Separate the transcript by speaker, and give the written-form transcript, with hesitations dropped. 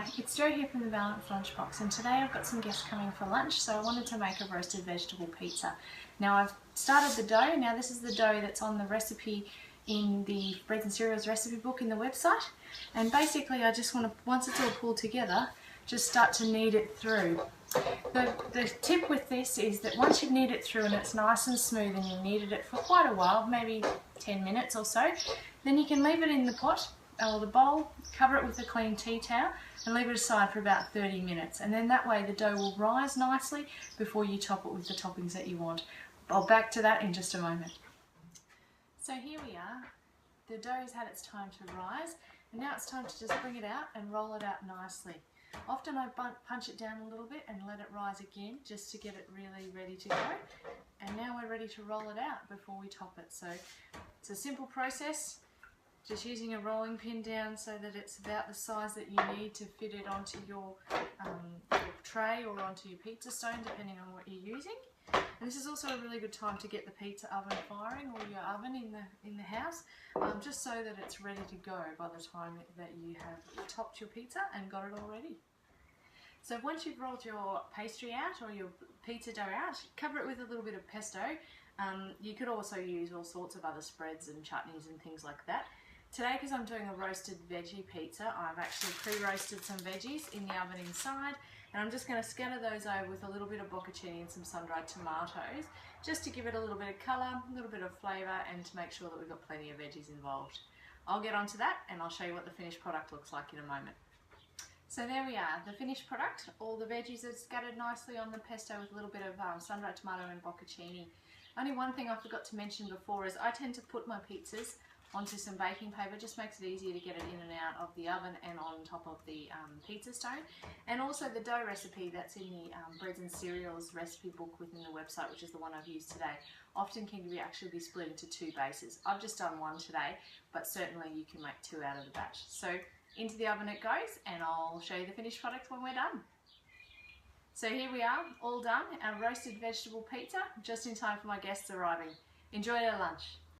Speaker 1: Hi, it's Jo here from the Balanced Lunchbox, and today I've got some guests coming for lunch, so I wanted to make a roasted vegetable pizza. Now I've started the dough. Now this is the dough that's on the recipe in the Breads and Cereals recipe book in the website, and basically I just want to, once it's all pulled together, just start to knead it through. The tip with this is that once you've kneaded it through and it's nice and smooth and you've kneaded it for quite a while, maybe 10 minutes or so, then you can leave it in the pot or the bowl, cover it with a clean tea towel and leave it aside for about 30 minutes, and then that way the dough will rise nicely before you top it with the toppings that you want. I'll back to that in just a moment. So here we are, the dough's had its time to rise, and now it's time to just bring it out and roll it out nicely. Often I punch it down a little bit and let it rise again just to get it really ready to go, and now we're ready to roll it out before we top it. So it's a simple process, just using a rolling pin down so that it's about the size that you need to fit it onto your tray or onto your pizza stone, depending on what you're using. And this is also a really good time to get the pizza oven firing, or your oven in the house, just so that it's ready to go by the time that you have topped your pizza and got it all ready. So once you've rolled your pastry out or your pizza dough out, cover it with a little bit of pesto. You could also use all sorts of other spreads and chutneys and things like that. Today, because I'm doing a roasted veggie pizza, I've actually pre-roasted some veggies in the oven inside, and I'm just going to scatter those over with a little bit of bocconcini and some sun-dried tomatoes, just to give it a little bit of colour, a little bit of flavour, and to make sure that we've got plenty of veggies involved. I'll get onto that and I'll show you what the finished product looks like in a moment. So there we are, the finished product. All the veggies are scattered nicely on the pesto with a little bit of sun-dried tomato and bocconcini. Only one thing I forgot to mention before is I tend to put my pizzas onto some baking paper. Just makes it easier to get it in and out of the oven and on top of the pizza stone. And also the dough recipe that's in the Breads and Cereals recipe book within the website, which is the one I've used today, often can actually be split into two bases. I've just done one today, but certainly you can make two out of the batch. So into the oven it goes, and I'll show you the finished product when we're done. So here we are, all done, our roasted vegetable pizza, just in time for my guests arriving. Enjoy their lunch.